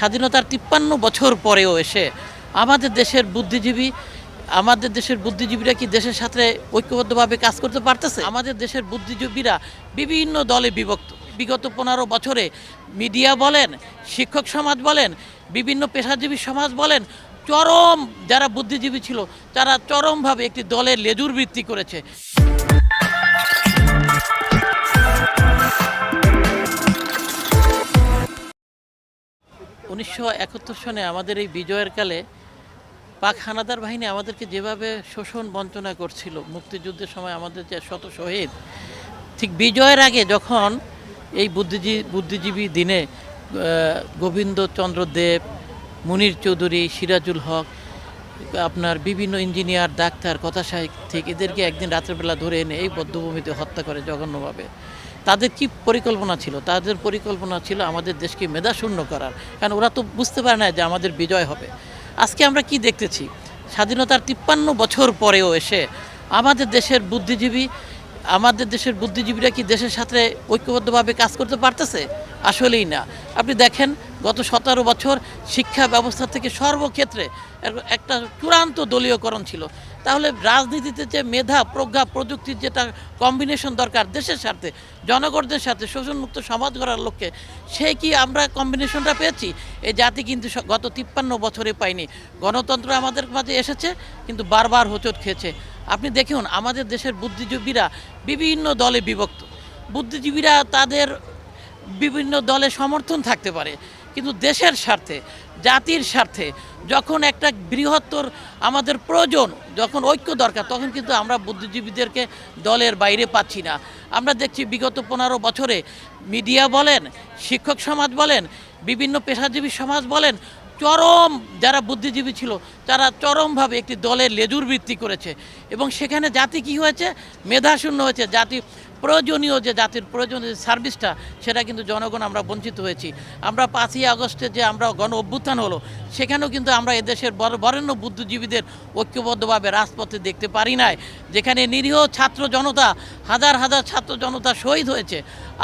স্বাধীনতার ৫৩ বছর পরেও এসে আমাদের দেশের বুদ্ধিজীবীরা কি দেশের সাথে ঐক্যবদ্ধভাবে কাজ করতে পারতেছে? আমাদের দেশের বুদ্ধিজীবীরা বিভিন্ন দলে বিভক্ত। বিগত ১৫ বছরে মিডিয়া বলেন, শিক্ষক সমাজ বলেন, বিভিন্ন পেশাজীবী সমাজ বলেন, চরম যারা বুদ্ধিজীবী ছিল তারা চরমভাবে একটি দলের লেজুর বৃত্তি করেছে। ১৯৭১ সনে আমাদের এই বিজয়ের কালে পাক হানাদার বাহিনী আমাদেরকে যেভাবে শোষণ বঞ্চনা করছিল, মুক্তিযুদ্ধের সময় আমাদের যে শত শহীদ, ঠিক বিজয়ের আগে যখন এই বুদ্ধিজীবী দিনে গোবিন্দচন্দ্র দেব, মুনির চৌধুরী, সিরাজুল হক, আপনার বিভিন্ন ইঞ্জিনিয়ার, ডাক্তার, কথা সাহিত্যিক এদেরকে একদিন রাত্রেবেলা ধরে এনে এই বধ্যভূমিতে হত্যা করে জঘন্যভাবে। তাদের কি পরিকল্পনা ছিল? তাদের পরিকল্পনা ছিল আমাদের দেশকে মেধাশূন্য করার, কারণ ওরা তো বুঝতে পারে না যে আমাদের বিজয় হবে। আজকে আমরা কি দেখতেছি? স্বাধীনতার ৫৩ বছর পরেও এসে আমাদের দেশের বুদ্ধিজীবীরা কি দেশের সাথে ঐক্যবদ্ধভাবে কাজ করতে পারতেছে? আসলেই না। আপনি দেখেন গত ১৭ বছর শিক্ষা ব্যবস্থা থেকে সর্বক্ষেত্রে একটা চূড়ান্ত দলীয়করণ ছিল। তাহলে রাজনীতিতে যে মেধা, প্রজ্ঞা, প্রযুক্তির যেটা কম্বিনেশন দরকার দেশের সাথে, জনগণদের সাথে শোষণমুক্ত সমাজ গড়ার লক্ষ্যে, সেই কি আমরা কম্বিনেশনটা পেয়েছি? এই জাতি কিন্তু গত ৫৩ বছরে পায়নি। গণতন্ত্র আমাদের মাঝে এসেছে, কিন্তু বারবার হোঁচট খেয়েছে। আপনি দেখুন আমাদের দেশের বুদ্ধিজীবীরা বিভিন্ন দলে বিভক্ত। বুদ্ধিজীবীরা তাদের বিভিন্ন দলে সমর্থন থাকতে পারে, কিন্তু দেশের স্বার্থে, জাতির স্বার্থে যখন একটা বৃহত্তর আমাদের প্রয়োজন, যখন ঐক্য দরকার, তখন কিন্তু আমরা বুদ্ধিজীবীদেরকে দলের বাইরে পাচ্ছি না। আমরা দেখছি বিগত ১৫ বছরে মিডিয়া বলেন, শিক্ষক সমাজ বলেন, বিভিন্ন পেশাজীবী সমাজ বলেন, চরম যারা বুদ্ধিজীবী ছিল তারা চরমভাবে একটি দলের লেজুর বৃত্তি করেছে, এবং সেখানে জাতি কি হয়েছে? মেধাশূন্য হয়েছে। জাতির প্রয়োজনীয় যে সার্ভিসটা, সেটা কিন্তু জনগণ আমরা বঞ্চিত হয়েছি। আমরা ৫ই আগস্টে যে আমরা গণ অভ্যুত্থান হলো, সেখানেও কিন্তু আমরা এদেশের বরেণ্য বুদ্ধিজীবীদের ঐক্যবদ্ধভাবে রাজপথে দেখতে পারি নাই, যেখানে নিরীহ ছাত্র জনতা, হাজার হাজার ছাত্র জনতা শহীদ হয়েছে।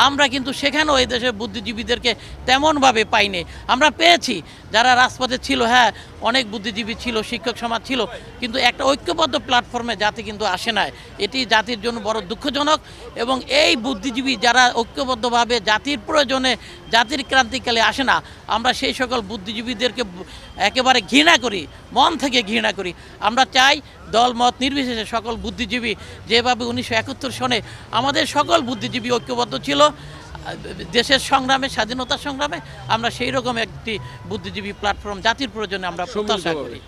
আমরা কিন্তু সেখানেও এদেশের বুদ্ধিজীবীদেরকে তেমনভাবে পাইনি। আমরা পেয়েছি যারা রাজপথে ছিল, হ্যাঁ অনেক বুদ্ধিজীবী ছিল, শিক্ষক সমাজ ছিল, কিন্তু একটা ঐক্যবদ্ধ প্ল্যাটফর্মে জাতি কিন্তু আসে নাই। এটি জাতির জন্য বড় দুঃখজনক। এবং এই বুদ্ধিজীবী যারা ঐক্যবদ্ধভাবে জাতির প্রয়োজনে, জাতির ক্রান্তিকালে আসে না, আমরা সেই সকল বুদ্ধিজীবীদেরকে একেবারে ঘৃণা করি, মন থেকে ঘৃণা করি। আমরা চাই দলমত নির্বিশেষে সকল বুদ্ধিজীবী, যেভাবে ১৯৭১ সনে আমাদের সকল বুদ্ধিজীবী ঐক্যবদ্ধ ছিল দেশের সংগ্রামে, স্বাধীনতার সংগ্রামে, আমরা সেই রকম একটি বুদ্ধিজীবী প্ল্যাটফর্ম জাতির প্রয়োজনে আমরা প্রত্যাশা করি।